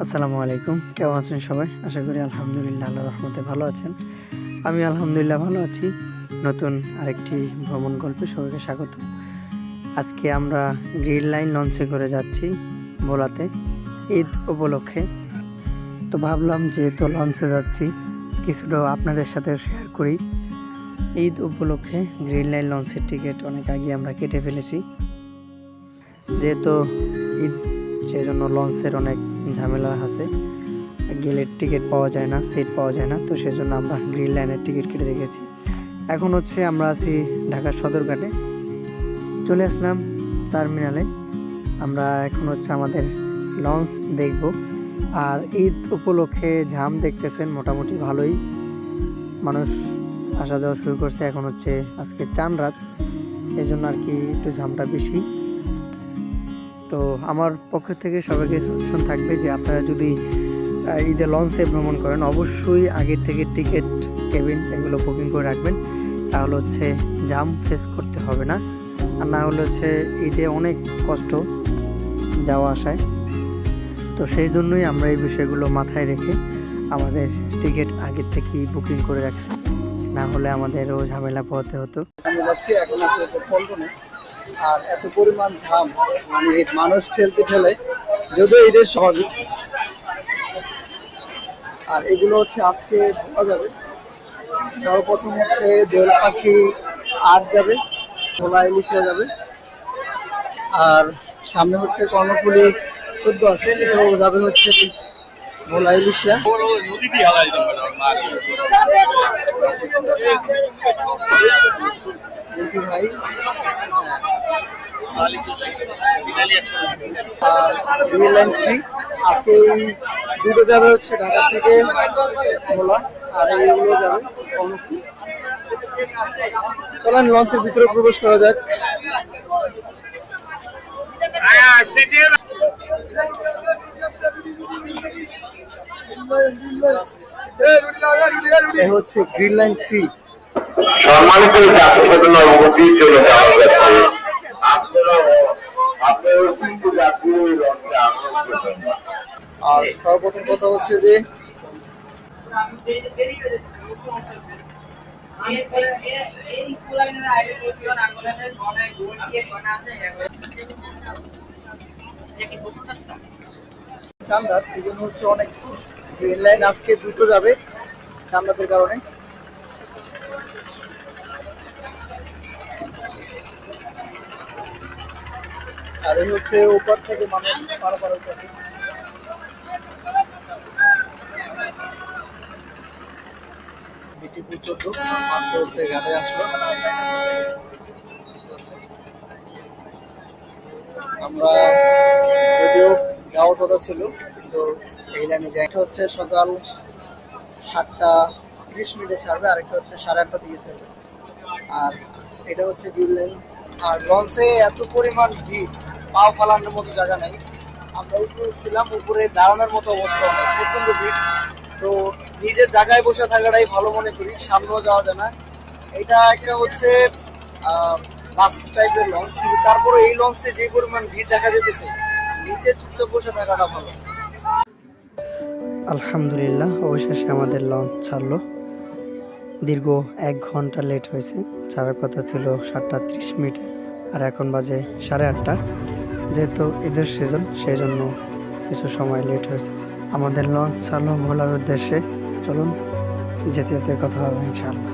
আসসালামু আলাইকুম। কেমন আছেন সবাই? আশা করি আলহামদুলিল্লাহ আল্লাহর রহমতে ভালো আছেন। আমি আলহামদুলিল্লাহ ভালো আছি। নতুন আরেকটি ভ্রমণ গল্পে সবাইকে স্বাগত। আজকে আমরা গ্রিন লাইন লঞ্চে করে যাচ্ছি ভোলাতে ঈদ উপলক্ষে। তো ভাবলাম যেহেতু লঞ্চে যাচ্ছি কিছুটা আপনাদের সাথেও শেয়ার করি। ঈদ উপলক্ষে গ্রিন লাইন লঞ্চের টিকিট অনেক আগে আমরা কেটে ফেলেছি। যেহেতু ঈদ সেজন্য লঞ্চের অনেক ঝামেলা আছে, গেলের টিকিট পাওয়া যায় না, সিট পাওয়া যায় না, তো সেজন্য আমরা গ্রিন লাইনের টিকিট কেটে রেখেছি। এখন আমরা আছি ঢাকার সদরঘাটে, চলে আসলাম টার্মিনালে। আমরা এখন আমাদের লঞ্চ দেখব। আর ঈদ উপলক্ষে ঝাম দেখতেছেন মোটামুটি ভালোই মানুষ আসা যাওয়া শুরু করছে। এখন আজকে চান রাত, এই জন্য আর কি একটু ঝামটা বেশি। তো আমার পক্ষ থেকে সবাইকে সচেতন থাকবে যে আপনারা যদি ঈদে লঞ্চে ভ্রমণ করেন অবশ্যই আগের থেকে টিকিট, কেবিন এগুলো বুকিং করে রাখবেন, তাহলে জাম ফেস করতে হবে না। আর না হলে ঈদে অনেক কষ্ট যাওয়া আসায়। তো সেই জন্যই আমরা এই বিষয়গুলো মাথায় রেখে আমাদের টিকিট আগের থেকেই বুকিং করে রাখছি, না হলে আমাদেরও ঝামেলা পোহাতে হতো। আর এত পরিমাণ ঝাম, মানে মানুষ ঠেলতে ঠেলে, যদিও ঈদের স্বাভাবিক। আর এগুলো আজকে পাওয়া যাবে। সর্বপ্রথম দোয়েল পাখি 8 যাবে, ভোলা ইলিশে যাবে। আর সামনে কর্ণফুলী 14 আছে, এটাও যাবে ভোলা ইলিশিয়া। দেখি ভাই, গ্রিন লাইন 3 আজকে এই দুটো যাবে ঢাকা থেকে ভোলা, আর এইগুলো যাবে কর্ণফুলী। চলেন লঞ্চের ভিতরে প্রবেশ করা যাক। Green line 3। সম্মানিত যাত্রী সাধারণ অবগতি চলে যাওয়া যাচ্ছে। আর সর্বপ্রথম কথা যে চান্দাত, এই জন্য অনেক গ্রিন লাইন আজকে দুটো যাবে চান্দাতের কারণে। আর এই উপর থেকে মানুষ পারাপার হচ্ছে। বিটিপুর 14 মাত্র ঘাটে আসলো। আমরা যদিও যাওয়ার কথা ছিল, কিন্তু এই লাইনে যাই। সকাল 7:30 ছাড়বে, আরেকটা 8:30 দিকে ছাড়বে। আর এটা গ্রিন লাইন। আর লঞ্চে এত পরিমাণ ভিড়, পাও ফালানোর মতো জায়গা নাই। আমরা উপরে ছিলাম, উপরে দাঁড়ানোর মতো অবস্থা অনেক, প্রচন্ড ভিড়। তো নিজের জায়গায় বসে থাকাটাই ভালো মনে করি, সামনেও যাওয়া যায় না। এটা একটা বাস টাইপের লঞ্চ, কিন্তু তারপরে এই লঞ্চে যে পরিমাণ ভিড় দেখা যেতেছে, নিচে চুপচাপ বসে থাকাটা ভালো। আলহামদুলিল্লাহ, অবশেষে আমাদের লঞ্চ ছাড়লো। দীর্ঘ 1 ঘন্টা লেট হয়েছে। ছাড়ার কথা ছিল 7:30, আর এখন বাজে 8:30। যেহেতু ঈদের সিজন, সেই জন্য কিছু সময় লেট হয়েছে। আমাদের লঞ্চ ছাড়লো ভোলার উদ্দেশ্যে। চলুন যেতে যেতে কথা হবে ইনশাআল্লাহ।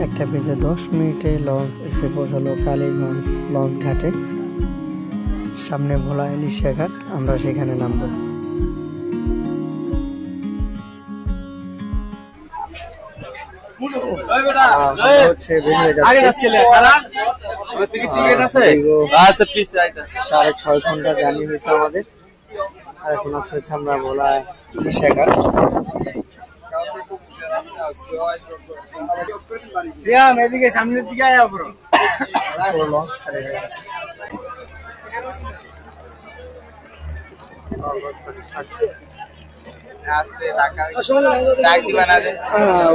একটা বেজে 10 মিনিটে লঞ্চ এসে পৌঁছালো কালীগঞ্জ লঞ্চ ঘাটে। সামনে ভোলা ইলিশিয়া ঘাট, আমরা সেখানে নামবো। আমরা হচ্ছে বের হয়ে যাচ্ছি। দীর্ঘ 6.5 ঘন্টা জার্নি হয়েছে আমাদের। আর এখন হচ্ছে আমরা ভোলা ইলিশিয়া ঘাট। সিয়াম এদিকে সামনের দিকে আয়া পুরো লঞ্চ খালি হয়ে গেছে।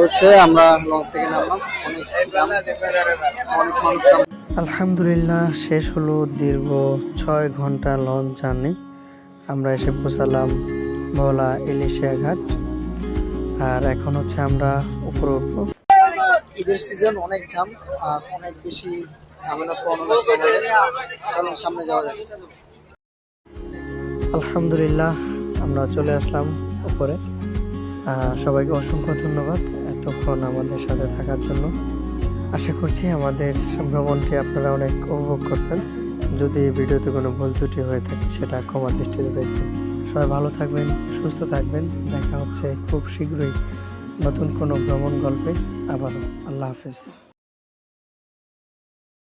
হচ্ছে আমরা লঞ্চ থেকে নামলাম। অনেক মানুষ আলহামদুলিল্লাহ, শেষ হলো দীর্ঘ 6 ঘন্টা লঞ্চ জার্নি। আমরা এসে পৌঁছালাম ভোলা ইলিশিয়া ঘাট। আর এখন হচ্ছে আমরা উপরে উঠবো। ঈদের সিজন, অনেক জাম আর অনেক বেশি ঝামেলা পোহানো লাগছে আমাদের। চলুন সামনে যাওয়া যায়। আলহামদুলিল্লাহ, আমরা চলে আসলাম উপরে। সবাইকে অসংখ্য ধন্যবাদ এতক্ষণ আমাদের সাথে থাকার জন্য। আশা করছি আমাদের ভ্রমণটি আপনারা অনেক উপভোগ করছেন। যদি এই ভিডিওতে কোনো ভুল ত্রুটি হয়ে থাকে সেটা ক্ষমার দৃষ্টিতে দেখবেন। সবাই ভালো থাকবেন, সুস্থ থাকবেন। দেখা হচ্ছে খুব শীঘ্রই নতুন কোনো ভ্রমণ গল্পে আবারও। আল্লাহ হাফেজ।